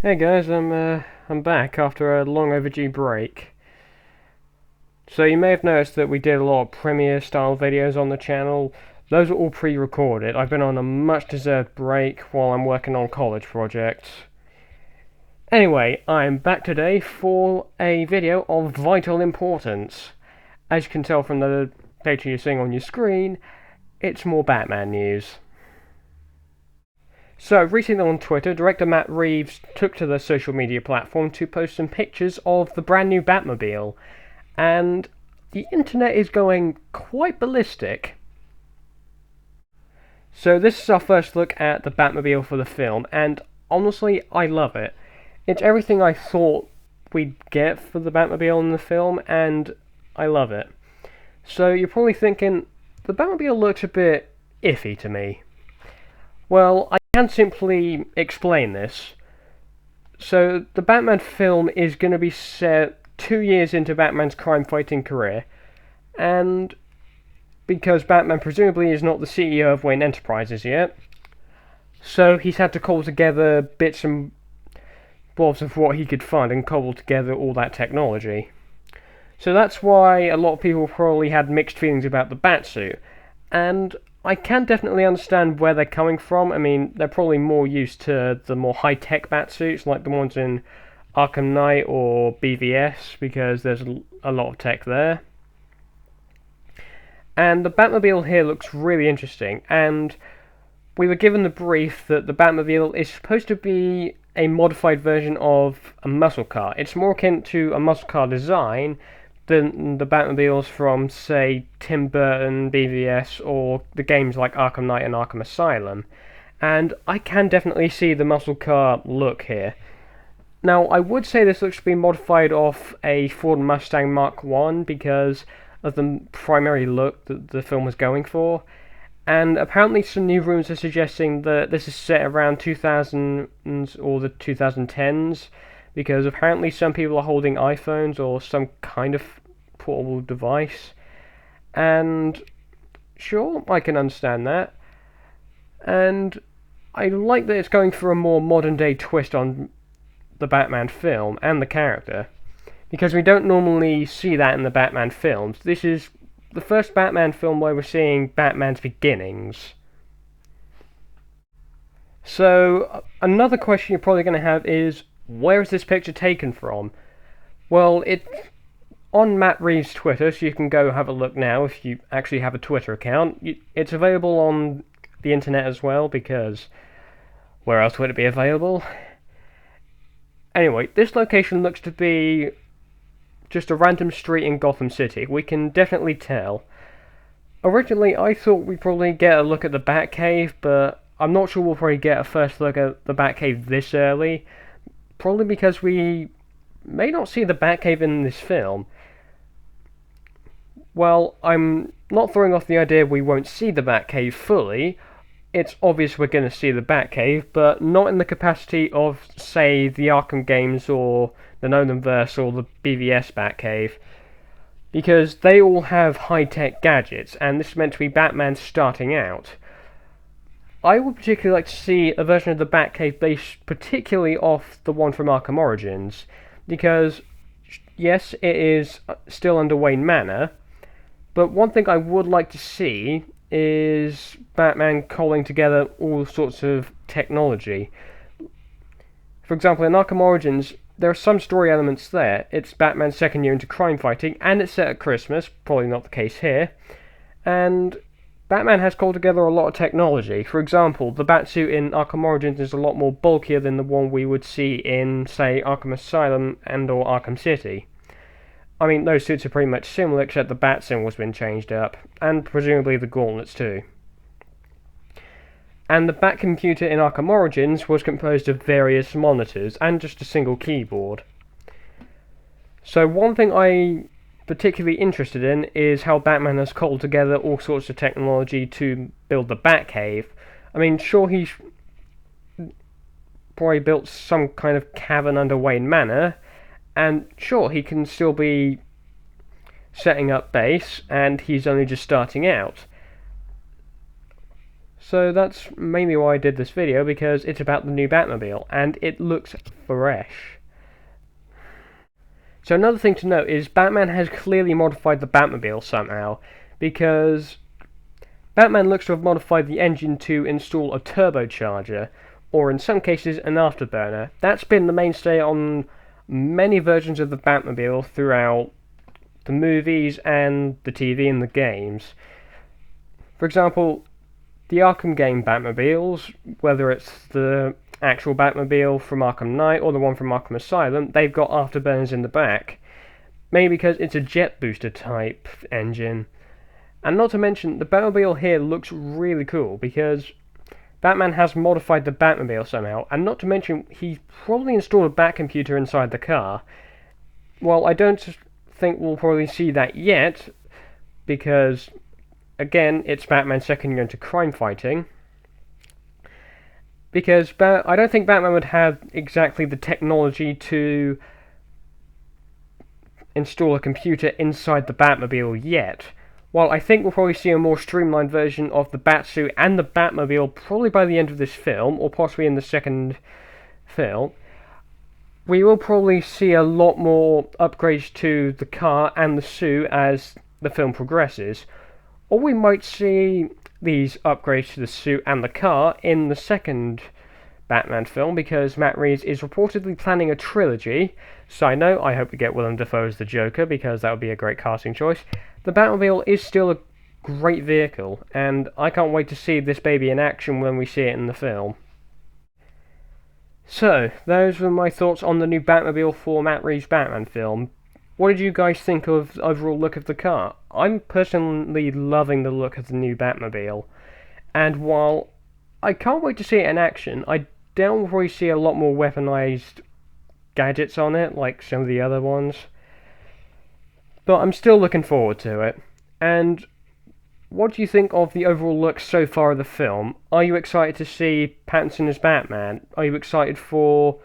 Hey guys, I'm back after a long overdue break. So you may have noticed that we did a lot of Premiere style videos on the channel. Those are all pre-recorded. I've been on a much deserved break while I'm working on college projects. Anyway, I'm back today for a video of vital importance. As you can tell from the picture you're seeing on your screen, it's more Batman news. So, recently on Twitter, director Matt Reeves took to the social media platform to post some pictures of the brand new Batmobile, and the internet is going quite ballistic. So, this is our first look at the Batmobile for the film, and honestly, I love it. It's everything I thought we'd get for the Batmobile in the film, and I love it. So, you're probably thinking, the Batmobile looks a bit iffy to me. Well, I can simply explain this. So, the Batman film is going to be set 2 years into Batman's crime fighting career, and because Batman presumably is not the CEO of Wayne Enterprises yet, so he's had to cobble together bits and bobs of what he could find and cobble together all that technology. So that's why a lot of people probably had mixed feelings about the Batsuit, and I can definitely understand where they're coming from. I mean, they're probably more used to the more high-tech Batsuits, like the ones in Arkham Knight or BVS, because there's a lot of tech there. And the Batmobile here looks really interesting, and we were given the brief that the Batmobile is supposed to be a modified version of a muscle car. It's more akin to a muscle car design than the Batmobiles from, say, Tim Burton, BVS, or the games like Arkham Knight and Arkham Asylum. And I can definitely see the muscle car look here. Now, I would say this looks to be modified off a Ford Mustang Mark 1 because of the primary look that the film was going for. And apparently some new rumours are suggesting that this is set around 2000s or the 2010s, because apparently some people are holding iPhones or some kind of portable device. And sure, I can understand that. And I like that it's going for a more modern day twist on the Batman film and the character, because we don't normally see that in the Batman films. This is the first Batman film where we're seeing Batman's beginnings. So, another question you're probably going to have is, where is this picture taken from? Well, it's on Matt Reeves' Twitter, so you can go have a look now if you actually have a Twitter account. It's available on the internet as well, because where else would it be available? Anyway, this location looks to be just a random street in Gotham City. We can definitely tell. Originally, I thought we'd probably get a look at the Batcave, but I'm not sure we'll probably get a first look at the Batcave this early. Probably because we may not see the Batcave in this film. Well, I'm not throwing off the idea we won't see the Batcave fully. It's obvious we're going to see the Batcave, but not in the capacity of, say, the Arkham games or the Nolanverse or the BVS Batcave, because they all have high-tech gadgets, and this is meant to be Batman starting out. I would particularly like to see a version of the Batcave based particularly off the one from Arkham Origins, because, yes, it is still under Wayne Manor, but one thing I would like to see is Batman calling together all sorts of technology. For example, in Arkham Origins, there are some story elements there. It's Batman's second year into crime fighting, and it's set at Christmas, probably not the case here. And Batman has called together a lot of technology. For example, the Batsuit in Arkham Origins is a lot more bulkier than the one we would see in, say, Arkham Asylum and or Arkham City. I mean, those suits are pretty much similar, except the bat symbol's been changed up, and presumably the gauntlets too. And the Bat computer in Arkham Origins was composed of various monitors and just a single keyboard. So one thing I'm particularly interested in is how Batman has cobbled together all sorts of technology to build the Batcave. I mean, sure, he's probably built some kind of cavern under Wayne Manor, and sure, he can still be setting up base, and he's only just starting out. So that's mainly why I did this video, because it's about the new Batmobile, and it looks fresh. So another thing to note is Batman has clearly modified the Batmobile somehow, because Batman looks to have modified the engine to install a turbocharger, or in some cases an afterburner. That's been the mainstay on many versions of the Batmobile throughout the movies and the TV and the games. For example, the Arkham game Batmobiles, whether it's the actual Batmobile from Arkham Knight or the one from Arkham Asylum, they've got afterburners in the back, mainly because it's a jet booster type engine. And not to mention, the Batmobile here looks really cool, because Batman has modified the Batmobile somehow, and not to mention, he probably installed a Bat computer inside the car. Well, I don't think we'll probably see that yet, because, again, it's Batman's second year into crime fighting. Because I don't think Batman would have exactly the technology to install a computer inside the Batmobile yet. While I think we'll probably see a more streamlined version of the Batsuit and the Batmobile probably by the end of this film, or possibly in the second film, we will probably see a lot more upgrades to the car and the suit as the film progresses. Or we might see these upgrades to the suit and the car in the second Batman film, because Matt Reeves is reportedly planning a trilogy. Side note, I hope we get Willem Dafoe as the Joker, because that would be a great casting choice. The Batmobile is still a great vehicle, and I can't wait to see this baby in action when we see it in the film. So, those were my thoughts on the new Batmobile for Matt Reeves' Batman film. What did you guys think of the overall look of the car? I'm personally loving the look of the new Batmobile, and while I can't wait to see it in action, I doubt we'll probably see a lot more weaponized gadgets on it, like some of the other ones. But I'm still looking forward to it. And what do you think of the overall look so far of the film? Are you excited to see Pattinson as Batman? Are you excited for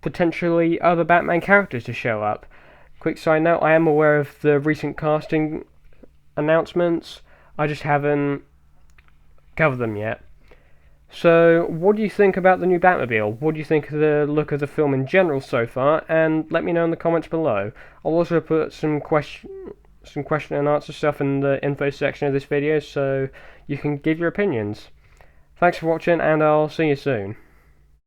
potentially other Batman characters to show up? Quick side note, I am aware of the recent casting announcements. I just haven't covered them yet. So, what do you think about the new Batmobile? What do you think of the look of the film in general so far? And let me know in the comments below. I'll also put some question and answer stuff in the info section of this video, so you can give your opinions. Thanks for watching, and I'll see you soon.